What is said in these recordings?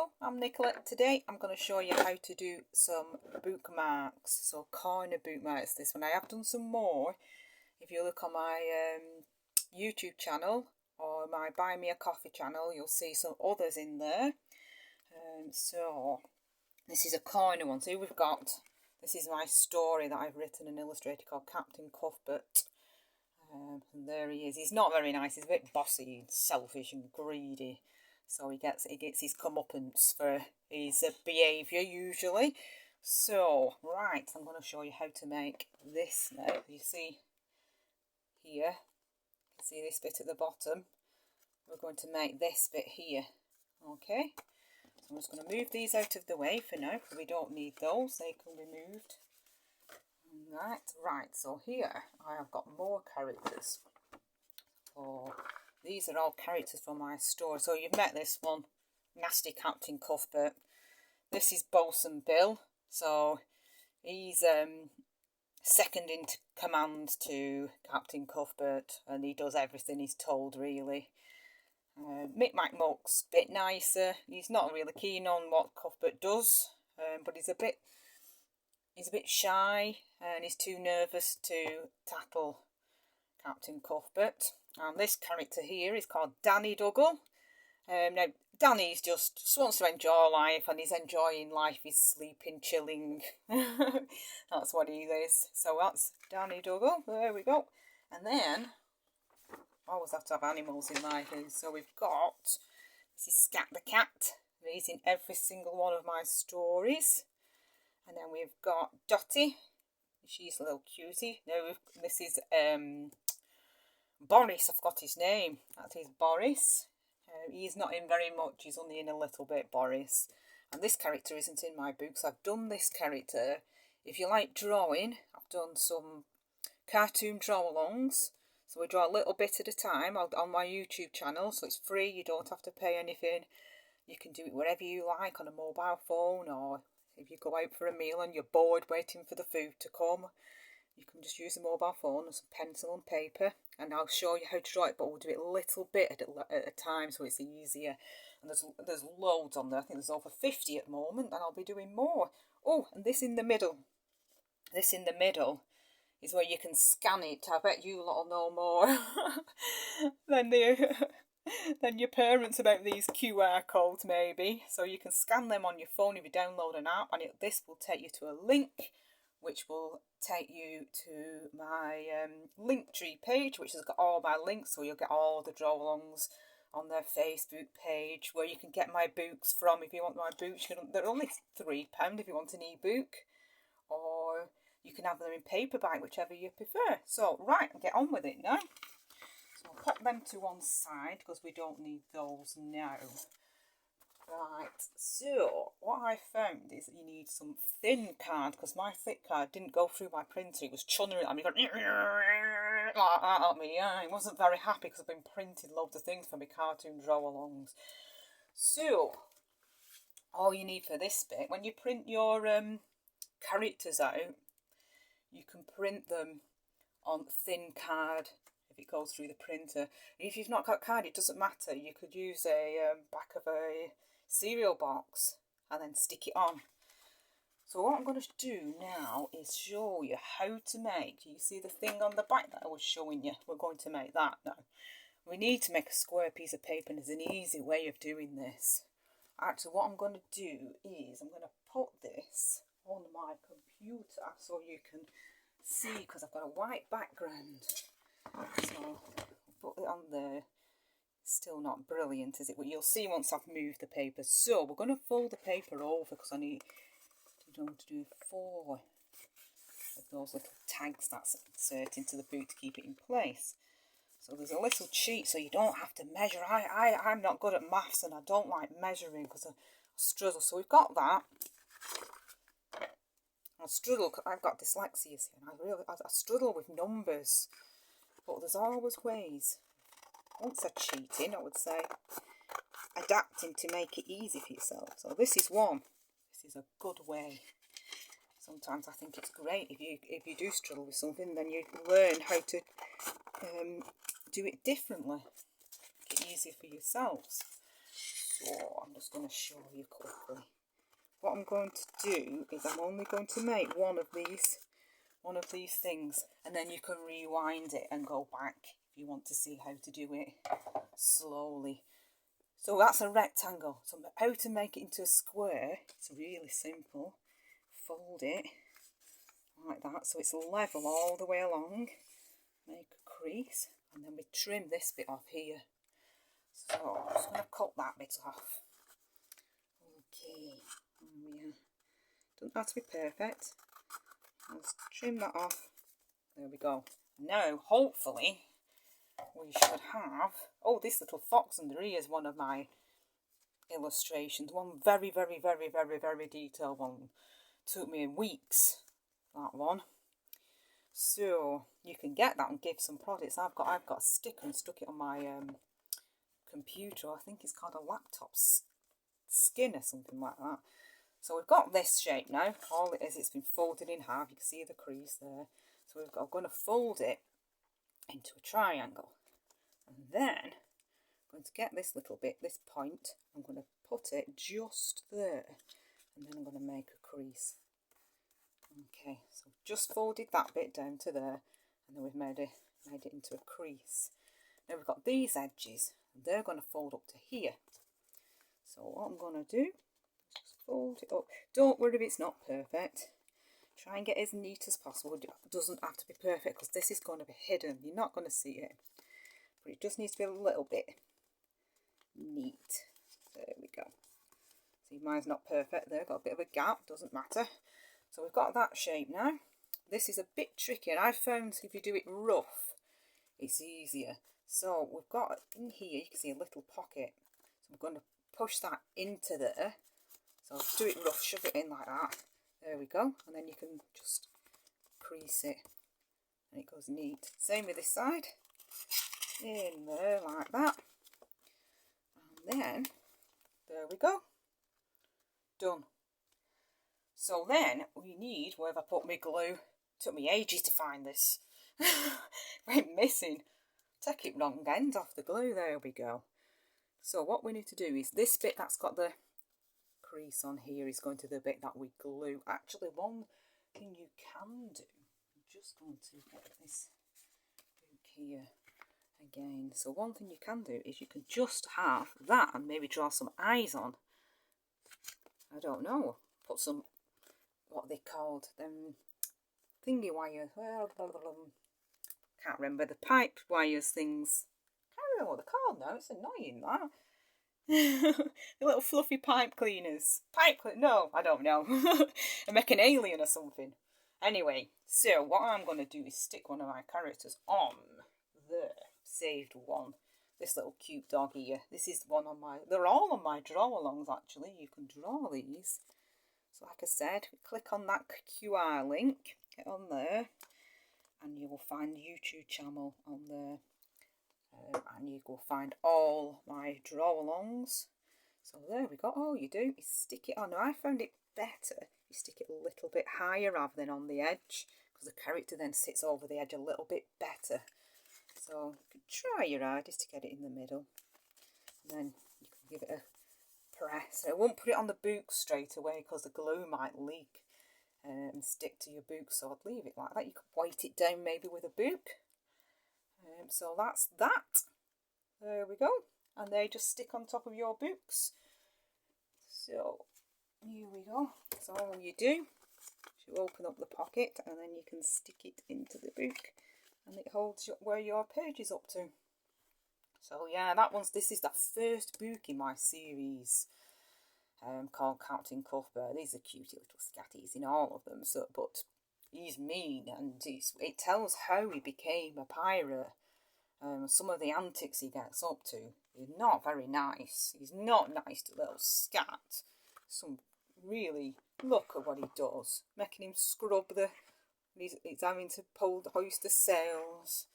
Hello, I'm Nicola. Today I'm going to show you how to do some bookmarks, so corner bookmarks. This one I have done some more. If you look on my YouTube channel or my Buy Me a Coffee channel, you'll see some others in there. So this is a corner one. So here we've got, this is my story that I've written and illustrated called Captain Cuthbert. And there he is. He's not very nice. He's a bit bossy and selfish and greedy. So he gets his comeuppance for his behaviour usually. So, right, I'm going to show you how to make this now. You see here, you can see this bit at the bottom. We're going to make this bit here. Okay, so I'm just going to move these out of the way for now, because we don't need those. They can be moved. Right, so here I have got more characters. So these are all characters from my story. So you've met this one, Nasty Captain Cuthbert. This is Bosun Bill. So he's second in command to Captain Cuthbert, and he does everything he's told really. Mick Macmuck's a bit nicer. He's not really keen on what Cuthbert does, but he's a bit shy and he's too nervous to tackle Captain Cuthbert. And this character here is called Danny Dougal. Now, Danny's just wants to enjoy life, and he's enjoying life. He's sleeping, chilling. That's what he is. So that's Danny Dougal. There we go. And then, I always have to have animals in my house. So we've got, this is Scat the cat. He's in every single one of my stories. And then we've got Dotty. She's a little cutie. Now, this is Boris, I've got his name. That is Boris. He's not in very much, he's only in a little bit, Boris. And this character isn't in my books. I've done this character. If you like drawing, I've done some cartoon draw-alongs. So we draw a little bit at a time on my YouTube channel. So it's free, you don't have to pay anything. You can do it wherever you like, on a mobile phone, or if you go out for a meal and you're bored waiting for the food to come. You can just use a mobile phone and some pencil and paper, and I'll show you how to draw it, but we'll do it a little bit at a time so it's easier. And there's loads on there. I think there's over 50 at the moment, and I'll be doing more. Oh, and this in the middle. This in the middle is where you can scan it. I bet you lot will know more than your parents about these QR codes maybe. So you can scan them on your phone if you download an app, and this will take you to a link, which will take you to my Linktree page, which has got all my links, so you'll get all the draw-alongs on their Facebook page, where you can get my books from. If you want my books, they're only £3 if you want an e-book, or you can have them in paperback, whichever you prefer. So, right, I'll get on with it now. So I'll pop them to one side, because we don't need those now. Right, so what I found is that you need some thin card, because my thick card didn't go through my printer. It was chunnering at me, going like that at me. I wasn't very happy, because I've been printing loads of things for my cartoon draw-alongs. So, all you need for this bit, when you print your characters out, you can print them on thin card if it goes through the printer. And if you've not got card, it doesn't matter. You could use a back of a cereal box and then stick it on. So what I'm going to do now is show you how to make, you see the thing on the back that I was showing you? We're going to make that now. We need to make a square piece of paper, and there's an easy way of doing this. Actually, what I'm going to do is I'm going to put this on my computer so you can see, because I've got a white background. So I'll put it on there. Still not brilliant, is it? But you'll see once I've moved the paper. So we're going to fold the paper over, because I need to do 4 of those little tags that's inserted into the boot to keep it in place. So there's a little cheat, so you don't have to measure. I'm not good at maths, and I don't like measuring because I struggle. So we've got that. I struggle because I've got dyslexia, and I struggle with numbers. But there's always ways. I won't say cheating, I would say adapting to make it easy for yourself. So this is one. This is a good way. Sometimes I think it's great if you do struggle with something, then you learn how to do it differently. Make it easier for yourselves. So I'm just going to show you quickly. What I'm going to do is I'm only going to make one of these things, and then you can rewind it and go back if you want to see how to do it slowly. So that's a rectangle. So how to make it into a square, it's really simple. Fold it like that so it's level all the way along. Make a crease, and then we trim this bit off here. So I'm just going to cut that bit off. Okay, yeah. Doesn't have to be perfect. Let's trim that off. There we go. Now, hopefully, we should have... Oh, this little fox under here is one of my illustrations. One very, very, very, very, very detailed one. Took me weeks, that one. So, you can get that and give some products. I've got a sticker and stuck it on my computer. I think it's called a laptop skin or something like that. So we've got this shape now. All it is, it's been folded in half. You can see the crease there. So I'm going to fold it into a triangle. And then I'm going to get this little bit, this point. I'm going to put it just there. And then I'm going to make a crease. Okay, so just folded that bit down to there. And then we've made it into a crease. Now we've got these edges. And they're going to fold up to here. So what I'm going to do, just fold it up. Don't worry if it's not perfect. Try and get as neat as possible. It doesn't have to be perfect because this is going to be hidden. You're not going to see it. But it just needs to be a little bit neat. There we go. See, mine's not perfect there. Got a bit of a gap. Doesn't matter. So we've got that shape now. This is a bit tricky. And I found if you do it rough, it's easier. So we've got in here, you can see a little pocket. So we're going to push that into there. So do it rough, shove it in like that. There we go. And then you can just crease it. And it goes neat. Same with this side. In there like that. And then, there we go. Done. So then, we need, where have I put my glue? Took me ages to find this. Went missing. Take it wrong end off the glue. There we go. So what we need to do is this bit that's got the crease on here is going to the bit that we glue. Actually, one thing you can do, I'm just going to get this book here again. So one thing you can do is you can just have that and maybe draw some eyes on. I don't know. Put some, what they called, them thingy wire. Can't remember the pipe wires things. Can't remember what they're called now. It's annoying that. The little fluffy pipe cleaners. No, I don't know. I make an alien or something. Anyway, so what I'm going to do is stick one of my characters on there. Saved one. This little cute dog here. This is one on my... They're all on my draw-alongs, actually. You can draw these. So like I said, click on that QR link. Get on there. And you will find the YouTube channel on there. And you will find all my draw-alongs. So there we go. All you do is stick it on. Now I found it better. You stick it a little bit higher rather than on the edge, because the character then sits over the edge a little bit better. So you can try your hardest to get it in the middle. And then you can give it a press. I won't put it on the book straight away because the glue might leak and stick to your book. So I'd leave it like that. You could weight it down maybe with a book. So that's that. There we go. And they just stick on top of your books. So here we go. So all you do is you open up the pocket and then you can stick it into the book and it holds where your page is up to. So yeah, this is the first book in my series called Captain Cuthbert. These are cute little scatties in all of them. So, but he's mean and it tells how he became a pirate. Some of the antics he gets up to is not very nice. He's not nice to little Scat. Some really, look at what he does. Making him scrub he's having to hoist the sails.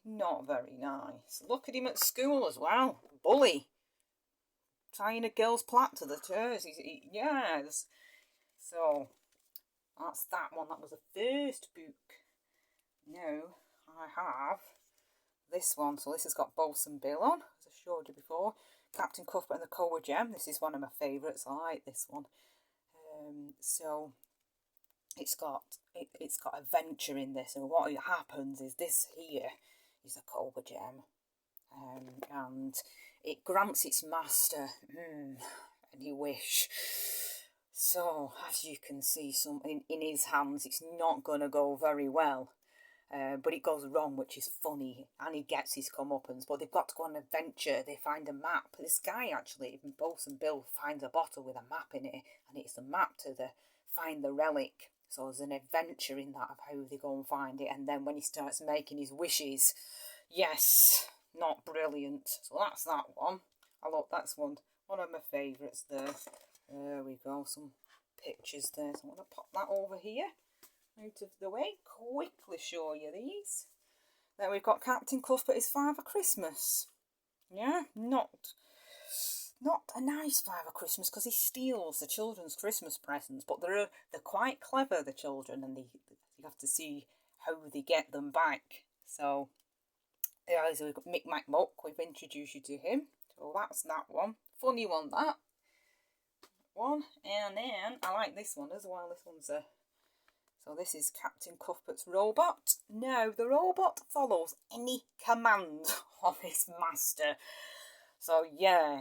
Not very nice. Look at him at school as well. Bully. Tying a girl's plait to the chairs. Yes. So, that's that one. That was the first book. Now, I have this one. So this has got Bosun Bill on, as I showed you before. Captain Cuthbert and the Cobra Gem. This is one of my favourites. I like this one. So it's got adventure in this, and what happens is this here is a Cobra Gem, and it grants its master any wish. So as you can see, in his hands, it's not going to go very well. But it goes wrong, which is funny, and he gets his comeuppance. But they've got to go on an adventure. They find a map. This guy actually, even Bosun Bill, finds a bottle with a map in it, and it's the map to find the relic. So there's an adventure in that of how they go and find it. And then when he starts making his wishes, yes, not brilliant. So that's that one. That's one of my favourites there. There we go, some pictures there. So I'm going to pop that over here, out of the way, quickly show you these. Then we've got Captain Cuthbert is Father Christmas. Yeah, not a nice Father Christmas, because he steals the children's Christmas presents, but they're quite clever, the children, and you have to see how they get them back. So yeah, so we've got Mick Mac Muck, we've introduced you to him. So that's that one. Funny one, that one. And then I like this one as well. This one's so this is Captain Cuthbert's robot. Now, the robot follows any command of his master. So, yeah.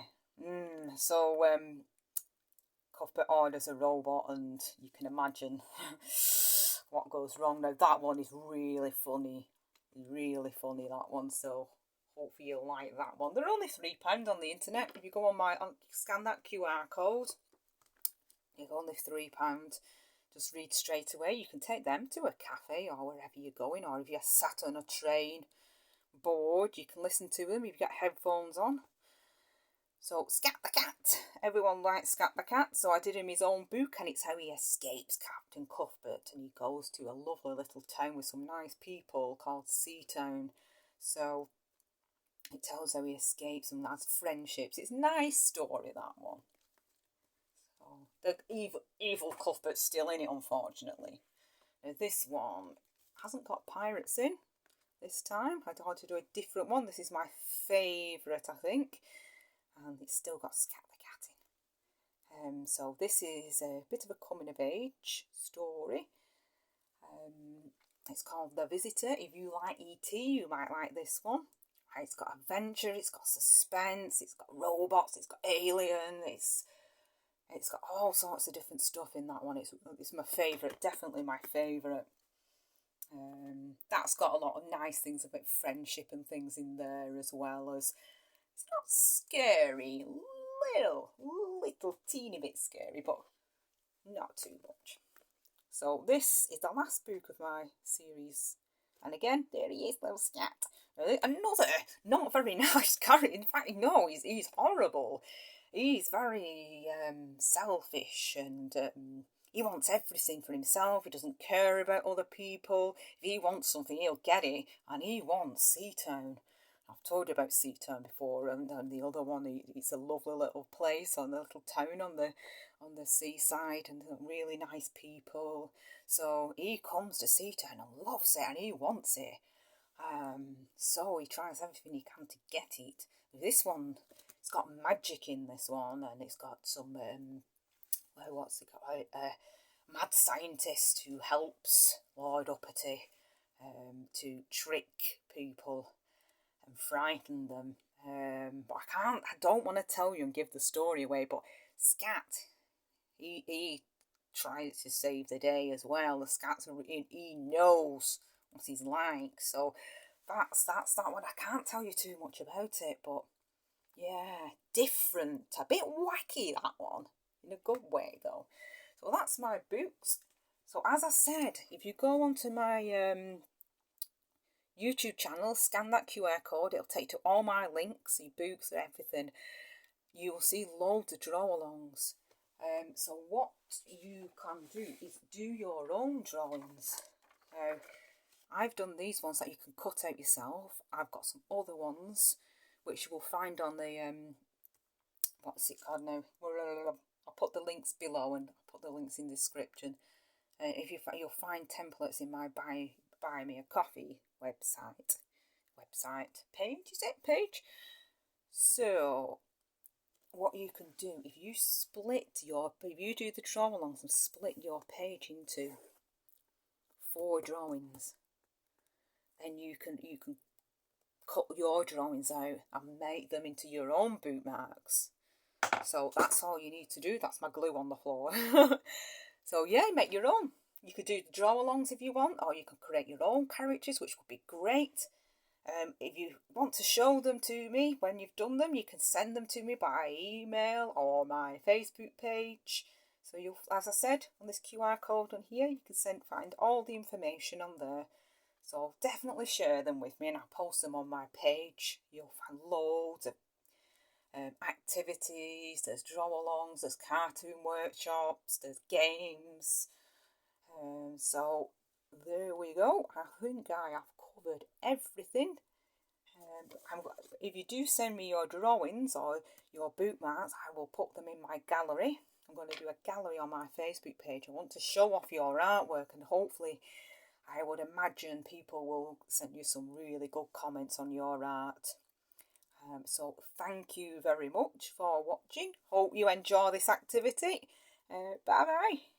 Cuthbert orders a robot, and you can imagine what goes wrong. Now, that one is really funny. Really funny, that one. So, hopefully you'll like that one. They're only £3 on the internet. If you go scan that QR code, it's only £3. Just read straight away. You can take them to a cafe or wherever you're going, or if you're sat on a train bored, you can listen to them if you've got headphones on. So, Scat the Cat. Everyone likes Scat the Cat, so I did him his own book, and it's how he escapes Captain Cuthbert, and he goes to a lovely little town with some nice people called Seatown. So, it tells how he escapes and has friendships. It's a nice story, that one. The evil Cuthbert's still in it, unfortunately. Now, this one hasn't got pirates in this time. I had to do a different one. This is my favourite, I think. And it's still got Scat the Cat in. So this is a bit of a coming-of-age story. It's called The Visitor. If you like E.T., you might like this one. It's got adventure, it's got suspense, it's got robots, it's got alien, it's got all sorts of different stuff in that one. It's my favourite, definitely my favourite. That's got a lot of nice things about friendship and things in there, as well as it's not scary, little teeny bit scary, but not too much. So this is the last book of my series, and again, there he is, little Scat. Another not very nice character. In fact, no, he's horrible. He's very selfish, and he wants everything for himself. He doesn't care about other people. If he wants something, he'll get it, and he wants Seatown. I've told you about Seatown before, and the other one, it's a lovely little place on the little town on the seaside, and really nice people. So he comes to Seatown and loves it, and he wants it. So he tries everything he can to get it. This one, it's got magic in this one, and it's got some, what's it got? A mad scientist who helps Lord Uppity to trick people and frighten them. But I don't want to tell you and give the story away, but Scat, he tries to save the day as well. The Scat's, he knows what he's like, so that's that one. I can't tell you too much about it, but yeah, different, a bit wacky, that one, in a good way though. So that's my books. So as I said, if you go onto my YouTube channel, scan that QR code, it'll take you to all my links, your books and everything. You will see loads of draw-alongs. So what you can do is do your own drawings. I've done these ones that you can cut out yourself. I've got some other ones which you will find on the what's it called now? I'll put the links below, and I'll put the links in the description. If you'll find templates in my buy me a coffee website page. Is it page? So what you can do, if you do the draw alongs and split your page into 4 drawings, then you can cut your drawings out and make them into your own bookmarks. So that's all you need to do. That's my glue on the floor. So yeah, make your own. You could do the draw alongs if you want, or you can create your own characters, which would be great. If you want to show them to me when you've done them, you can send them to me by email or my Facebook page. So you'll, as I said, on this QR code on here, you can find all the information on there. So definitely share them with me, and I'll post them on my page. You'll find loads of activities, there's draw-alongs, there's cartoon workshops, there's games. So there we go. I think I have covered everything. If you do send me your drawings or your bookmarks, I will put them in my gallery. I'm going to do a gallery on my Facebook page. I want to show off your artwork, and hopefully I would imagine people will send you some really good comments on your art. So thank you very much for watching. Hope you enjoy this activity. Bye bye.